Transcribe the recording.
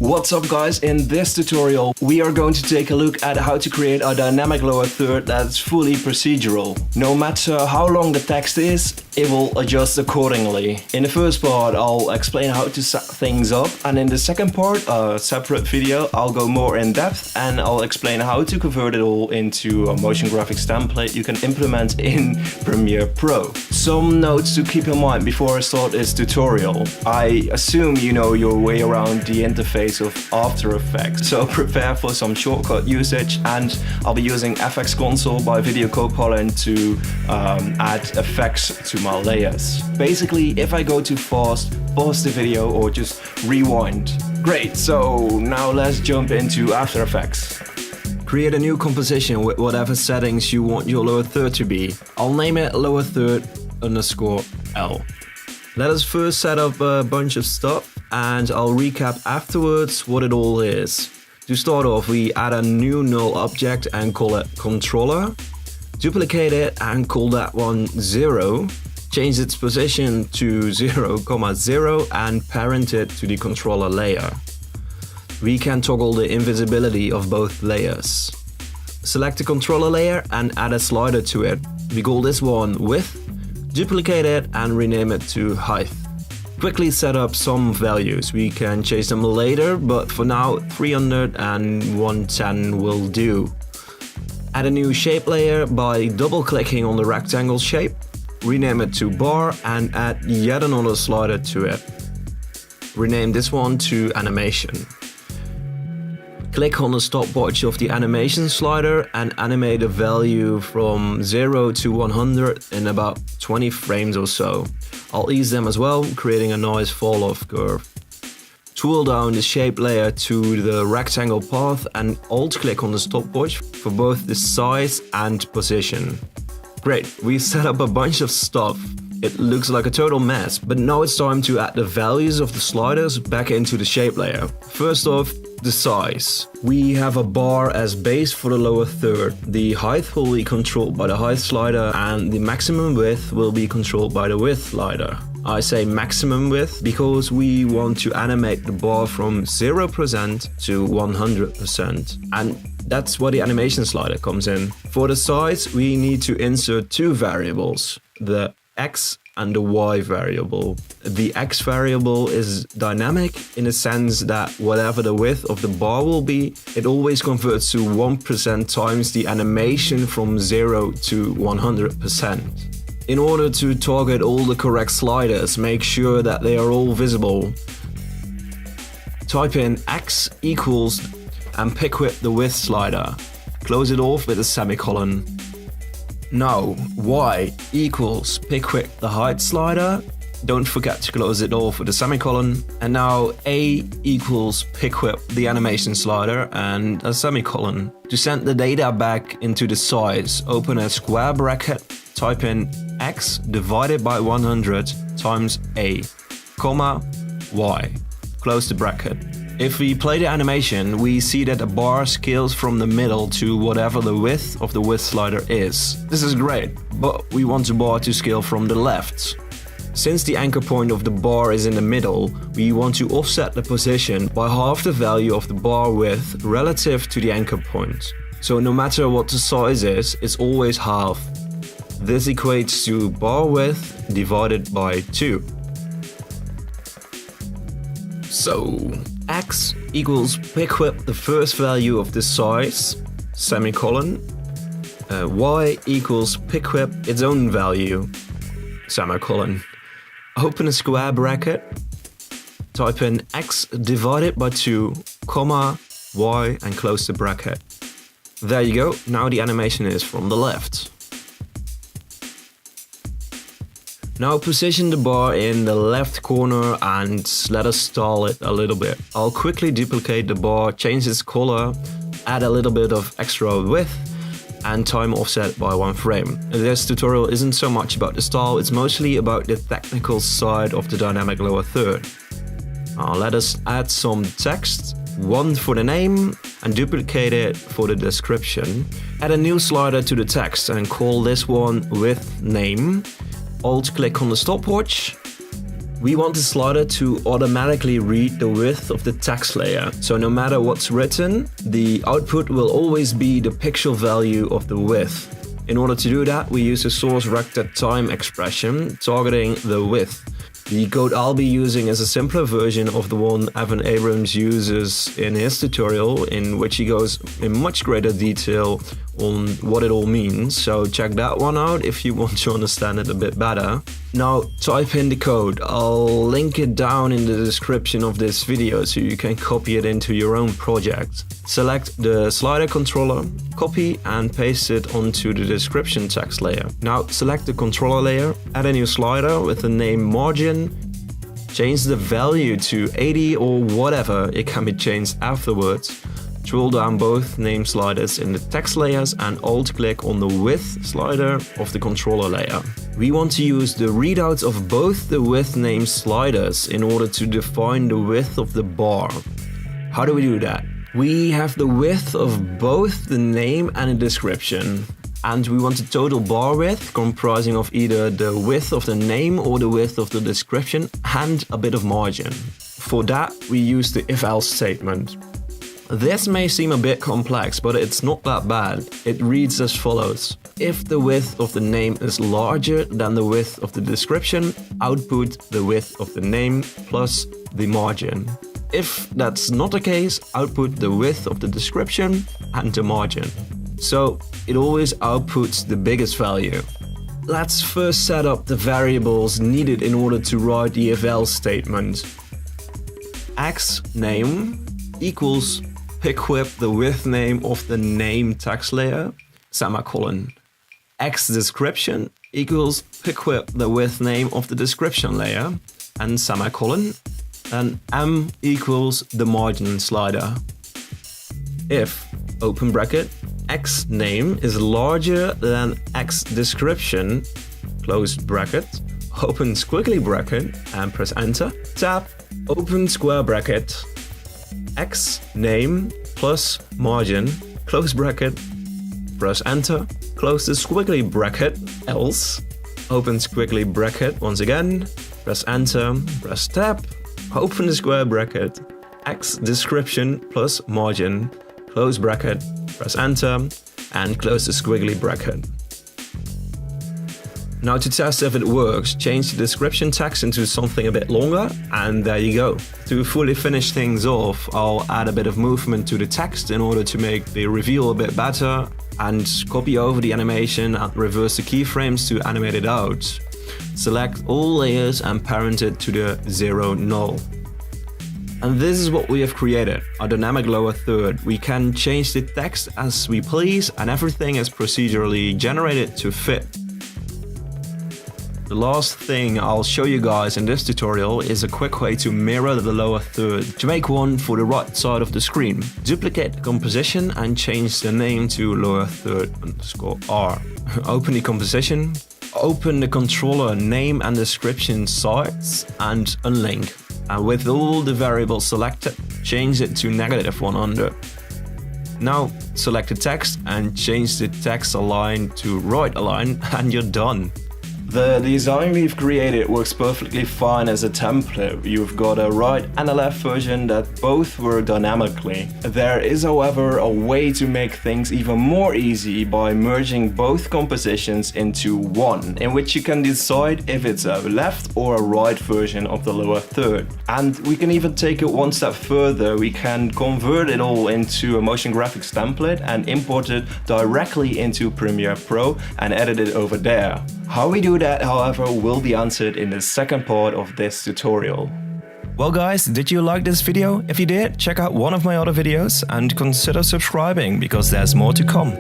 What's up guys, in this tutorial we are going to take a look at how to create a dynamic lower third that's fully procedural. No matter how long the text is, it will adjust accordingly. In the first part I'll explain how to set things up, and in the second part, a separate video, I'll go more in depth and I'll explain how to convert it all into a motion graphics template you can implement in Premiere Pro. Some notes to keep in mind before I start this tutorial. I assume you know your way around the interface of After Effects, so prepare for some shortcut usage, and I'll be using FX Console by Video Copilot to add effects to my layers. Basically, if I go too fast, pause the video or just rewind. Great, so now let's jump into After Effects. Create a new composition with whatever settings you want your lower third to be. I'll name it Lowerthird_L. Let us first set up a bunch of stuff, and I'll recap afterwards what it all is. To start off, we add a new null object and call it controller. Duplicate it and call that one 0. Change its position to 0, 0 and parent it to the controller layer. We can toggle the invisibility of both layers. Select the controller layer and add a slider to it. We call this one width. Duplicate it and rename it to height. Quickly set up some values. We can change them later, but for now 300 and 110 will do. Add a new shape layer by double clicking on the rectangle shape. Rename it to bar and add yet another slider to it. Rename this one to animation. Click on the stopwatch of the animation slider and animate a value from 0 to 100 in about 20 frames or so. I'll ease them as well, creating a nice fall-off curve. Tool down the shape layer to the rectangle path and alt-click on the stopwatch for both the size and position. Great, we've set up a bunch of stuff. It looks like a total mess, but now it's time to add the values of the sliders back into the shape layer. First off, the size. We have a bar as base for the lower third. The height will be controlled by the height slider and the maximum width will be controlled by the width slider. I say maximum width because we want to animate the bar from 0% to 100%. And that's where the animation slider comes in. For the size, we need to insert two variables, the X and the Y variable. The X variable is dynamic in the sense that whatever the width of the bar will be, it always converts to 1% times the animation from 0 to 100%. In order to target all the correct sliders, make sure that they are all visible. Type in X equals and pick with the width slider. Close it off with a semicolon. Now, Y equals pick with the height slider. Don't forget to close it off with a semicolon. And now A equals pick with the animation slider and a semicolon. To send the data back into the size, open a square bracket, type in X divided by 100 times A, comma, Y. Close the bracket. If we play the animation, we see that the bar scales from the middle to whatever the width of the width slider is. This is great, but we want the bar to scale from the left. Since the anchor point of the bar is in the middle, we want to offset the position by half the value of the bar width relative to the anchor point. So no matter what the size is, it's always half. This equates to bar width divided by 2. So X equals pick with the first value of the size, semicolon. Y equals pick with its own value, semicolon. Open a square bracket, type in X divided by 2, comma, Y and close the bracket. There you go, now the animation is from the left. Now position the bar in the left corner and let us style it a little bit. I'll quickly duplicate the bar, change its color, add a little bit of extra width and time offset by 1 frame. This tutorial isn't so much about the style, it's mostly about the technical side of the dynamic lower third. Let us add some text, one for the name and duplicate it for the description. Add a new slider to the text and call this one with name. Alt-click on the stopwatch. We want the slider to automatically read the width of the text layer. So no matter what's written, the output will always be the pixel value of the width. In order to do that, we use the s.sourceRectAtTime expression targeting the width. The code I'll be using is a simpler version of the one Evan Abrams uses in his tutorial, in which he goes in much greater detail on what it all means, so check that one out if you want to understand it a bit better. Now type in the code. I'll link it down in the description of this video so you can copy it into your own project. Select the slider controller, copy and paste it onto the description text layer. Now select the controller layer, add a new slider with the name margin, change the value to 80 or whatever, it can be changed afterwards. Scroll down both name sliders in the text layers and alt-click on the width slider of the controller layer. We want to use the readouts of both the width name sliders in order to define the width of the bar. How do we do that? We have the width of both the name and the description. And we want a total bar width comprising of either the width of the name or the width of the description and a bit of margin. For that, we use the if-else statement. This may seem a bit complex, but it's not that bad. It reads as follows. If the width of the name is larger than the width of the description, output the width of the name plus the margin. If that's not the case, output the width of the description and the margin. So it always outputs the biggest value. Let's first set up the variables needed in order to write the if-else statement. xName equals equip the width name of the name text layer, semicolon. xDescription equals equip the width name of the description layer, and semicolon. And m equals the margin slider. If, open bracket, xName is larger than xDescription, closed bracket, open squiggly bracket, and press enter. Tab, open square bracket, xName plus margin, close bracket, press enter, close the squiggly bracket, else, open squiggly bracket once again, press enter, press tab, open the square bracket, xDescription plus margin, close bracket, press enter, and close the squiggly bracket. Now to test if it works, change the description text into something a bit longer, and there you go. To fully finish things off, I'll add a bit of movement to the text in order to make the reveal a bit better, and copy over the animation and reverse the keyframes to animate it out. Select all layers and parent it to the 0 null. And this is what we have created, a dynamic lower third. We can change the text as we please, and everything is procedurally generated to fit. The last thing I'll show you guys in this tutorial is a quick way to mirror the lower third. To make one for the right side of the screen, duplicate the composition and change the name to Lowerthird_R. Open the composition, open the controller name and description sides and unlink. And with all the variables selected, change it to -100. Now select the text and change the text align to right align, and you're done. The design we've created works perfectly fine as a template. You've got a right and a left version that both work dynamically. There is, however, a way to make things even more easy by merging both compositions into one, in which you can decide if it's a left or a right version of the lower third. And we can even take it one step further. We can convert it all into a motion graphics template and import it directly into Premiere Pro and edit it over there. How we do that, however, will be answered in the second part of this tutorial. Well guys, did you like this video? If you did, check out one of my other videos and consider subscribing because there's more to come.